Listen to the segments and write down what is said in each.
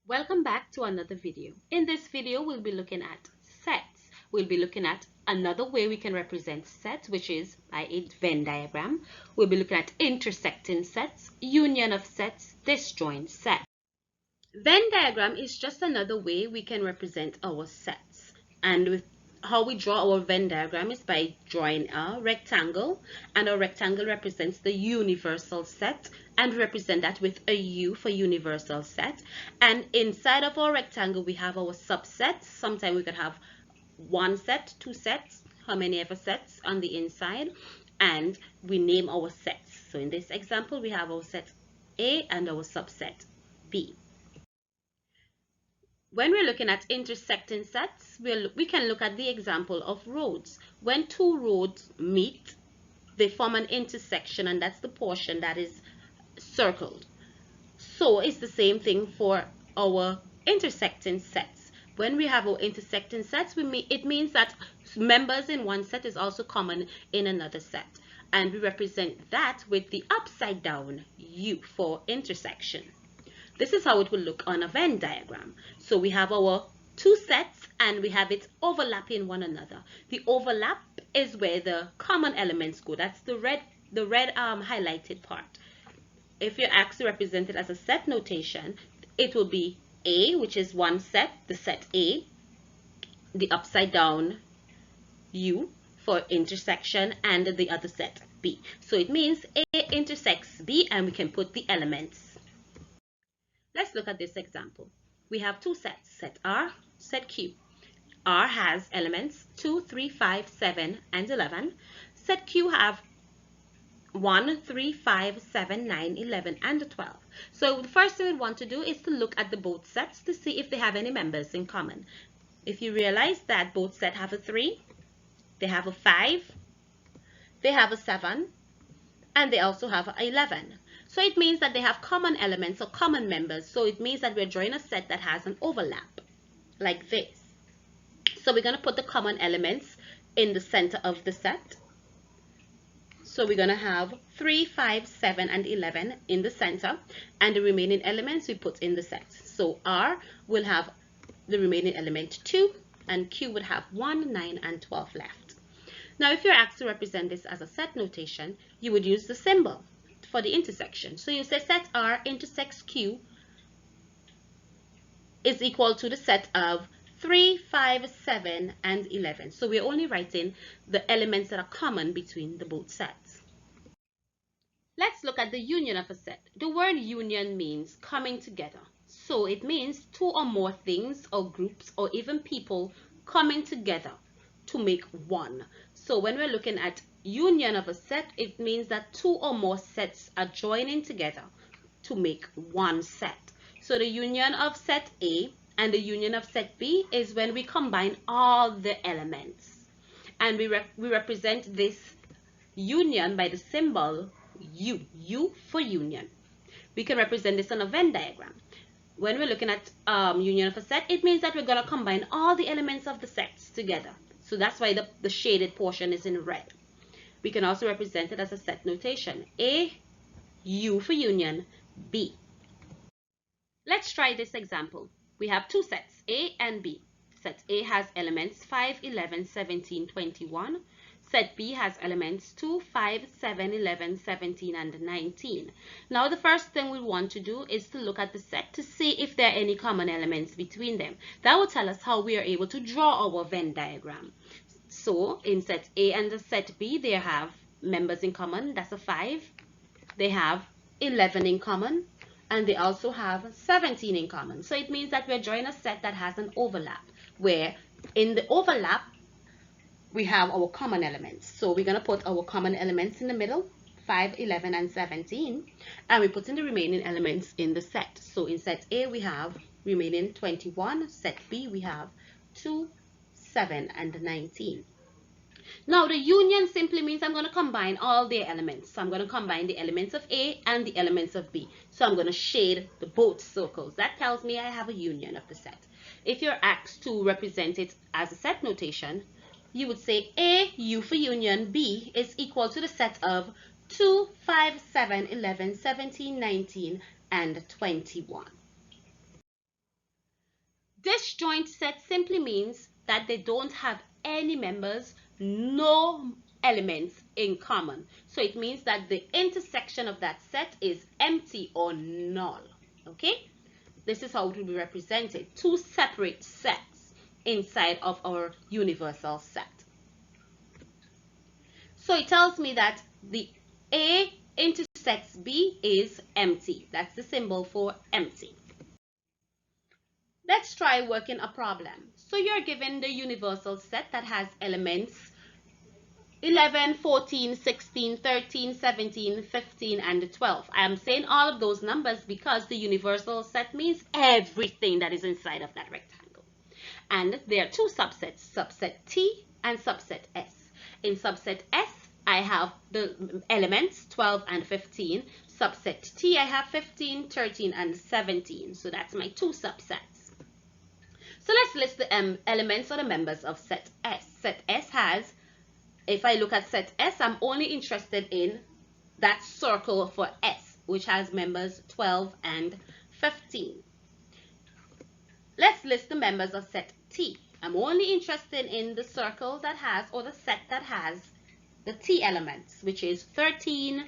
Welcome back to another video. In this video, we'll be looking at sets. We'll be looking at another way we can represent sets, which is by a Venn diagram. We'll be looking at intersecting sets, union of sets, disjoint sets. Venn diagram is just another way we can represent our sets. And with how we draw our Venn diagram is by drawing a rectangle, and our rectangle represents the universal set, and we represent that with a U for universal set. And inside of our rectangle we have our subsets. Sometimes we could have one set, two sets, how many ever sets on the inside, and we name our sets. So in this example we have our set A and our subset B. When we're looking at intersecting sets, we can look at the example of roads. When two roads meet, they form an intersection, and that's the portion that is circled. So it's the same thing for our intersecting sets. When we have our intersecting sets, it means that members in one set is also common in another set. And we represent that with the upside down U for intersection. This is how it will look on a Venn diagram. So we have our two sets and we have it overlapping one another. The overlap is where the common elements go. That's the red highlighted part. If you're asked to represent it as a set notation, it will be A, which is one set, the set A, the upside down U for intersection, and the other set B. So it means A intersects B, and we can put the elements. Let's look at this example. We have two sets, set R, set Q. R has elements 2, 3, 5, 7, and 11. Set Q have 1, 3, 5, 7, 9, 11, and 12. So the first thing we want to do is to look at the both sets to see if they have any members in common. If you realize that both sets have a 3, they have a 5, they have a 7, and they also have a 11. So it means that they have common elements or common members. So it means that we're drawing a set that has an overlap, like this. So we're going to put the common elements in the center of the set. So we're going to have 3, 5, 7, and 11 in the center, and the remaining elements we put in the set. So R will have the remaining element 2, and Q would have 1, 9, and 12 left. Now if you're asked to represent this as a set notation, you would use the symbol for the intersection. So you say set R intersects Q is equal to the set of 3, 5, 7, and 11. So we're only writing the elements that are common between the both sets. Let's look at the union of a set. The word union means coming together. So it means two or more things or groups or even people coming together to make one. So when we're looking at union of a set, it means that two or more sets are joining together to make one set. So the union of set A and the union of set B is when we combine all the elements. And we represent this union by the symbol U, U for union. We can represent this on a Venn diagram. When we're looking at union of a set, it means that we're going to combine all the elements of the sets together. So that's why the shaded portion is in red. We can also represent it as a set notation. A, U for union, B. Let's try this example. We have two sets, A and B. Set A has elements 5, 11, 17, 21. Set B has elements 2, 5, 7, 11, 17, and 19. Now the first thing we want to do is to look at the set to see if there are any common elements between them. That will tell us how we are able to draw our Venn diagram. So in set A and the set B, they have members in common. That's a 5. They have 11 in common, and they also have 17 in common. So it means that we're drawing a set that has an overlap, where in the overlap we have our common elements. So we're going to put our common elements in the middle, 5, 11, and 17, and we put in the remaining elements in the set. So in set A we have remaining 21, set B we have 2, 7, and 19. Now the union simply means I'm going to combine all their elements. So I'm going to combine the elements of A and the elements of B. So I'm going to shade the both circles. That tells me I have a union of the set. If you're asked to represent it as a set notation, you would say A, U for union, B is equal to the set of 2, 5, 7, 11, 17, 19, and 21. disjoint set simply means that they don't have any members, no elements in common. So it means that the intersection of that set is empty or null. Okay? This is how it will be represented. Two separate sets inside of our universal set. So it tells me that the A intersects B is empty. That's the symbol for empty. Let's try working a problem. So you're given the universal set that has elements 11, 14, 16, 13, 17, 15, and 12. I am saying all of those numbers because the universal set means everything that is inside of that rectangle. And there are two subsets, subset T and subset S. In subset S, I have the elements 12 and 15. Subset T, I have 15, 13, and 17. So that's my two subsets. So let's list the elements or the members of set S. Set S has, if I look at set S, I'm only interested in that circle for S, which has members 12 and 15. Let's list the members of set T. I'm only interested in the circle that has, or the set that has, the T elements, which is 13,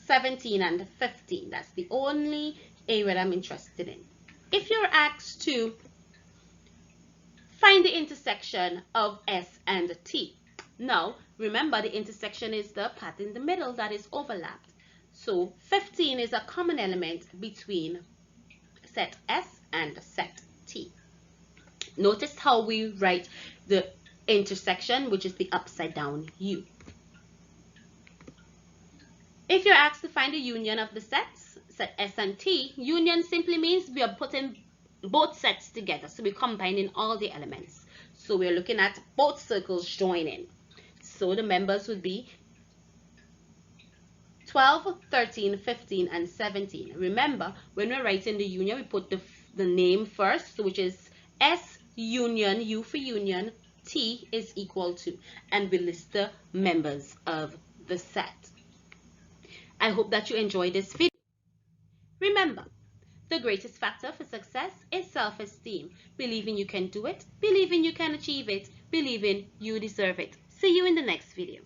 17, and 15. That's the only area I'm interested in. If you're asked to find the intersection of S and T, now, remember the intersection is the part in the middle that is overlapped. So 15 is a common element between set S and set T. Notice how we write the intersection, which is the upside down U. If you're asked to find the union of the sets, set S and T, union simply means we are putting both sets together. So we're combining all the elements. So we're looking at both circles joining. So the members would be 12, 13, 15, and 17. Remember, when we're writing the union, we put the name first, which is S union, U for union, T is equal to, and we list the members of the set. I hope that you enjoyed this video. Remember, the greatest factor for success is self-esteem. Believing you can do it, believing you can achieve it, believing you deserve it. See you in the next video.